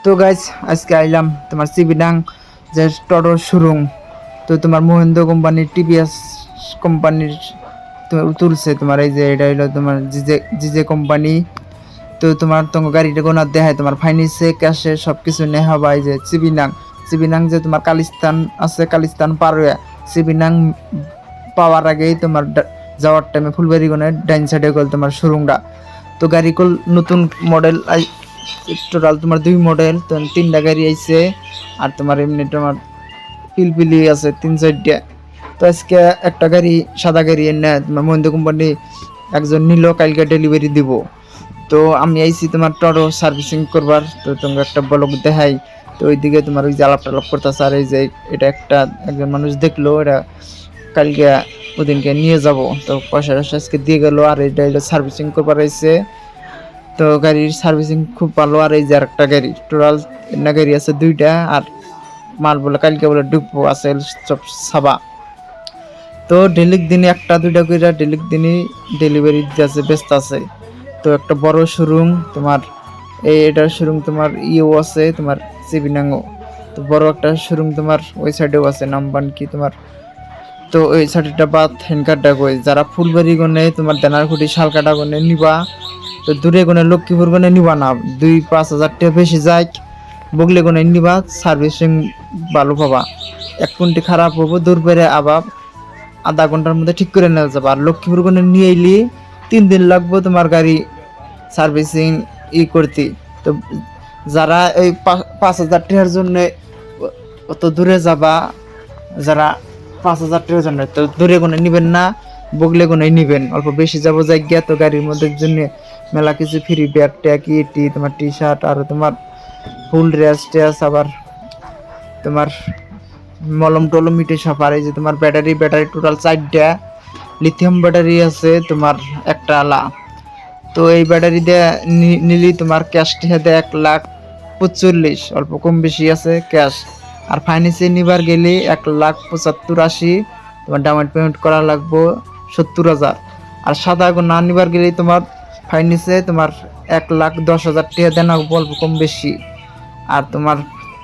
তো গাইস আজকে আইলাম তোমার চিবিডাং যে টডর শোরুম। তো তোমার মহিন্দ্র কোম্পানির টিভিএস কোম্পানির তুলছে তোমার এই যে এটা হলো তোমার জিজে জিজে কোম্পানি। তো তোমার গাড়িটা গোনার দেখায় তোমার ফাইন্যান্সে ক্যাশে সব কিছু নেওয়া হবে। এই যে চিবিনাং চিবিনাং যে তোমার কালিস্তান আছে, কালিস্তান পার হয়ে চিবিনাং পাওয়ার আগেই তোমার যাওয়ার টাইমে ফুলবাড়ি গনের ডাইন সাইডে গেল তোমার শোরুমটা। তো গাড়ি কল নতুন মডেল টোটাল তোমার 2 মডেল, তো 3টা গাড়ি আইছে। আর তোমার এমনি তোমার পিলপিলি আছে 3-4টা। তো আজকে একটা গাড়ি সাদা গাড়ি এনে তোমার মহিন্দ্র কোম্পানি একজন নিল, কালকে ডেলিভারি দিব। তো আমি আইছি তোমার টরো সার্ভিসিং করবার। তো তোমাকে একটা ব্লগ দেখাই। তো ওইদিকে তোমার ওই যে আলাপ টালাপ করতেছে। আর এই যে এটা একজন মানুষ দেখলো, এটা কালকে ওদিনকে নিয়ে যাব। তো পয়সা আজকে দিয়ে গেল। আর এটা সার্ভিসিং করবার আইছে। তো গাড়ির সার্ভিসিং খুব ভালো। আর এই যে আরেকটা গাড়ি টোটাল না গাড়ি আছে 2টা। আর মাল বলে কালকে বলে ডুবো আছে সব সাবা। তো ডেলিক দিনে 1-2টা করে ডেলিক দিনই ডেলিভারি দিতেছে, ব্যস্ত আছে। তো একটা বড় শোরুম তোমার এটার শোরুম তোমার আছে তোমার চিবিনাঙ্গো। তো বড় একটা শোরুম তোমার ওই সাইডেও আছে, নামবান কি তোমার। তো ওই সাইডটা বাদ হেনকারটা কই যারা ফুলবাড়ি গনে তোমার দেনারকুটি শালকাটা গনে নিবা। তো দূরে গনে লক্ষ্মীপুর গনে নিবা না, 2-5 হাজার টাকা বেশি যায়। বগলে গনে নিবা, সার্ভিসিং ভালো পাবা। 1 কোটি খারাপ হবো দূর পেরে আবার আধা ঘন্টার মধ্যে ঠিক করে নেওয়া যাবে। আর লক্ষ্মীপুর গনে নিয়ে এলি 3 দিন লাগবে তোমার গাড়ি সার্ভিসিং করতে। তো যারা এই 5,000 টাকার জন্য অত দূরে যাবা, যারা 5,000 টাকার জন্য, তো দূরে কোনো নিবেন না, বগলে কোনো নিবেন। অল্প বেশি যাবো যাই গিয়া। তো গাড়ির মধ্যে জন্য মেলা কিছু ফ্রি ব্যাগ ট্যাগ তোমার টি শার্ট আর তোমার ফুল ড্রেস ট্রেস, আবার তোমার মলম টলম মিটে সাফার। এই যে তোমার ব্যাটারি টোটাল 4টা লিথিয়াম ব্যাটারি আছে তোমার একটা আলা। তো এই ব্যাটারি দিয়ে নিলি তোমার ক্যাশ টিহাতে 1,45,000, অল্প কম বেশি আছে ক্যাশ। আর ফাইন্যান্সে নিবার গেলে 1,75,000-80 তোমার ডাউন পেমেন্ট করা লাগবো 70,000। আর সাদা না নিবার গেলে তোমার ফাইন্যান্সে তোমার 1,10,000 টাকা দেন অল্প কম বেশি। আর তোমার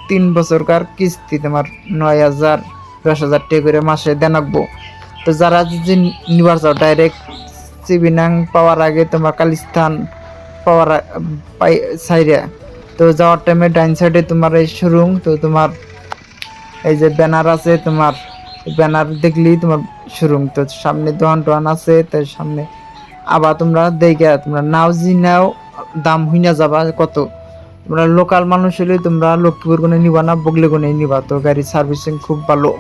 3 বছরকার কিস্তি তোমার 9,000-10,000 টাকা করে মাসে দেন রাখবো। তো যারা যদি নিবার চাও ডাইরেক্ট চিবিনাং পাওয়ার আগে তোমার কালিস্তান পাওয়ার সাইডে, তো যাওয়ার টাইমে ডাইন সাইডে তোমার এই শোরুম। তো তোমার এই যে ব্যানার আছে, তোমার ব্যানার দেখলেই তোমার শোরুম। তো সামনে দোকান টোয়ান আছে, তার সামনে আবার তোমরা দেখে তোমরা নাও জি নাও দাম হইনা যাবা কত। তোমরা লোকাল মানুষ হলে তোমরা লক্ষ্মীপুর কোনে নিবা না, বগলে কোনে নিবা। তো গাড়ির সার্ভিসিং খুব ভালো।